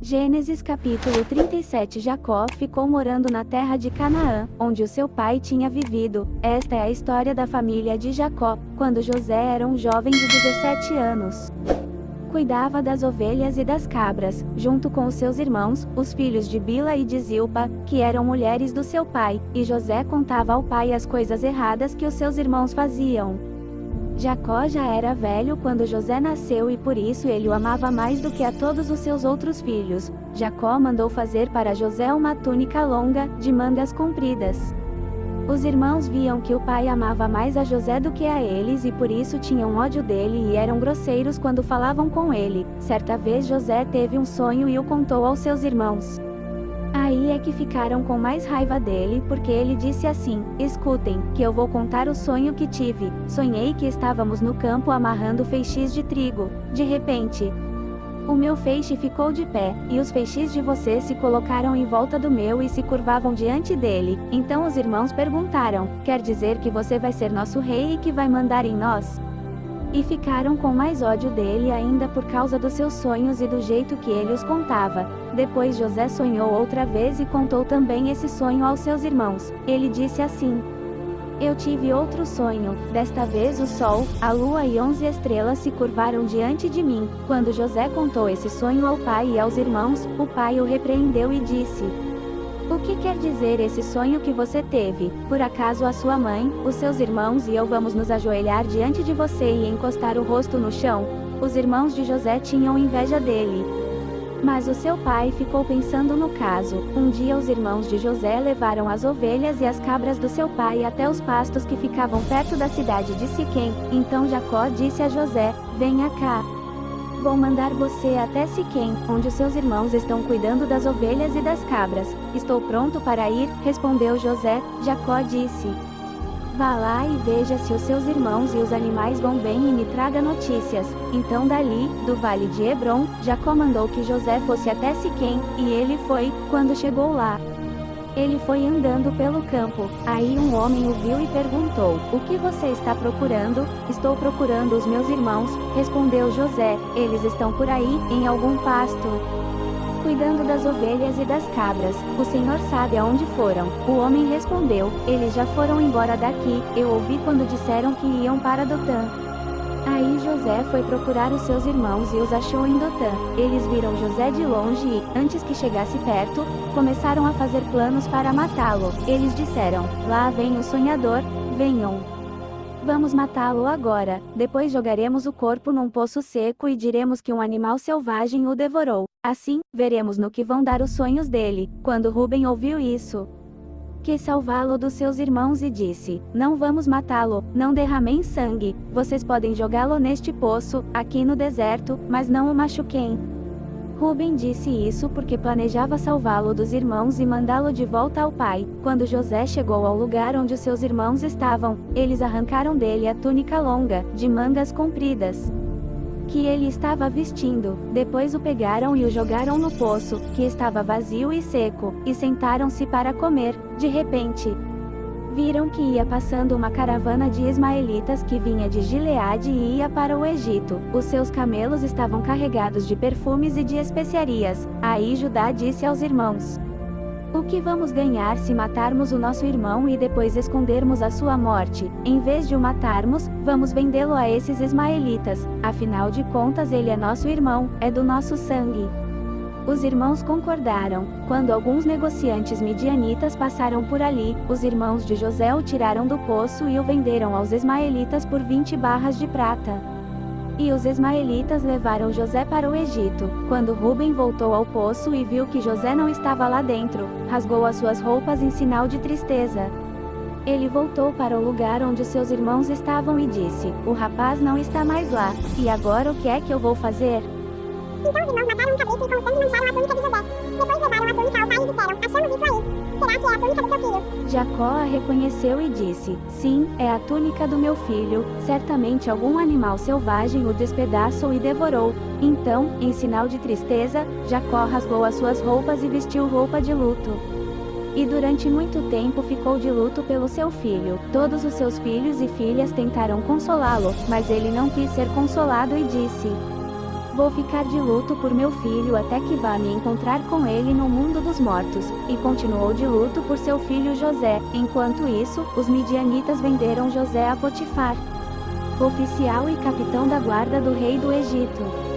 Gênesis capítulo 37. Jacó ficou morando na terra de Canaã, onde o seu pai tinha vivido. Esta é a história da família de Jacó, quando José era um jovem de 17 anos. Cuidava das ovelhas e das cabras, junto com os seus irmãos, os filhos de Bila e de Zilpa, que eram mulheres do seu pai, e José contava ao pai as coisas erradas que os seus irmãos faziam. Jacó já era velho quando José nasceu e por isso ele o amava mais do que a todos os seus outros filhos. Jacó mandou fazer para José uma túnica longa, de mangas compridas. Os irmãos viam que o pai amava mais a José do que a eles e por isso tinham ódio dele e eram grosseiros quando falavam com ele. Certa vez José teve um sonho e o contou aos seus irmãos. Aí é que ficaram com mais raiva dele porque ele disse assim: escutem, que eu vou contar o sonho que tive. Sonhei que estávamos no campo amarrando feixes de trigo. De repente, o meu feixe ficou de pé, e os feixes de você se colocaram em volta do meu e se curvavam diante dele. Então os irmãos perguntaram: quer dizer que você vai ser nosso rei e que vai mandar em nós? E ficaram com mais ódio dele ainda por causa dos seus sonhos e do jeito que ele os contava. Depois José sonhou outra vez e contou também esse sonho aos seus irmãos. Ele disse assim: eu tive outro sonho, desta vez o sol, a lua e 11 estrelas se curvaram diante de mim. Quando José contou esse sonho ao pai e aos irmãos, o pai o repreendeu e disse: o que quer dizer esse sonho que você teve? Por acaso a sua mãe, os seus irmãos e eu vamos nos ajoelhar diante de você e encostar o rosto no chão? Os irmãos de José tinham inveja dele. Mas o seu pai ficou pensando no caso. Um dia os irmãos de José levaram as ovelhas e as cabras do seu pai até os pastos que ficavam perto da cidade de Siquém. Então Jacó disse a José: venha cá. Vou mandar você até Siquém, onde os seus irmãos estão cuidando das ovelhas e das cabras. Estou pronto para ir, respondeu José. Jacó disse: vá lá e veja se os seus irmãos e os animais vão bem e me traga notícias. Então dali, do vale de Hebrom, Jacó mandou que José fosse até Siquém, e ele foi. Quando chegou lá, ele foi andando pelo campo. Aí um homem o viu e perguntou: o que você está procurando? Estou procurando os meus irmãos, respondeu José. Eles estão por aí, em algum pasto, cuidando das ovelhas e das cabras. O Senhor sabe aonde foram. O homem respondeu: eles já foram embora daqui, eu ouvi quando disseram que iam para Dotã. Aí José foi procurar os seus irmãos e os achou em Dotã. Eles viram José de longe e, antes que chegasse perto, começaram a fazer planos para matá-lo. Eles disseram: lá vem o sonhador, venham. Vamos matá-lo agora, depois jogaremos o corpo num poço seco e diremos que um animal selvagem o devorou. Assim, veremos no que vão dar os sonhos dele. Quando Ruben ouviu isso, quis salvá-lo dos seus irmãos e disse: não vamos matá-lo, não derramem sangue, vocês podem jogá-lo neste poço, aqui no deserto, mas não o machuquem. Ruben disse isso porque planejava salvá-lo dos irmãos e mandá-lo de volta ao pai. Quando José chegou ao lugar onde os seus irmãos estavam, eles arrancaram dele a túnica longa, de mangas compridas, que ele estava vestindo. Depois o pegaram e o jogaram no poço, que estava vazio e seco, e sentaram-se para comer. De repente, viram que ia passando uma caravana de ismaelitas que vinha de Gileade e ia para o Egito. Os seus camelos estavam carregados de perfumes e de especiarias. Aí Judá disse aos irmãos: o que vamos ganhar se matarmos o nosso irmão e depois escondermos a sua morte? Em vez de o matarmos, vamos vendê-lo a esses ismaelitas. Afinal de contas ele é nosso irmão, é do nosso sangue. Os irmãos concordaram. Quando alguns negociantes midianitas passaram por ali, os irmãos de José o tiraram do poço e o venderam aos ismaelitas por 20 barras de prata. E os ismaelitas levaram José para o Egito. Quando Ruben voltou ao poço e viu que José não estava lá dentro, rasgou as suas roupas em sinal de tristeza. Ele voltou para o lugar onde seus irmãos estavam e disse: o rapaz não está mais lá, e agora o que é que eu vou fazer? Então os irmãos mataram um cabrito e com sangue mancharam a túnica de José. Depois levaram a túnica ao pai e disseram: achamos isso aí. Será que é a túnica do seu filho? Jacó a reconheceu e disse: sim, é a túnica do meu filho. Certamente algum animal selvagem o despedaçou e devorou. Então, em sinal de tristeza, Jacó rasgou as suas roupas e vestiu roupa de luto. E durante muito tempo ficou de luto pelo seu filho. Todos os seus filhos e filhas tentaram consolá-lo, mas ele não quis ser consolado e disse: Vou ficar de luto por meu filho até que vá me encontrar com ele no mundo dos mortos. E continuou de luto por seu filho José. Enquanto isso, os midianitas venderam José a Potifar, oficial e capitão da guarda do rei do Egito.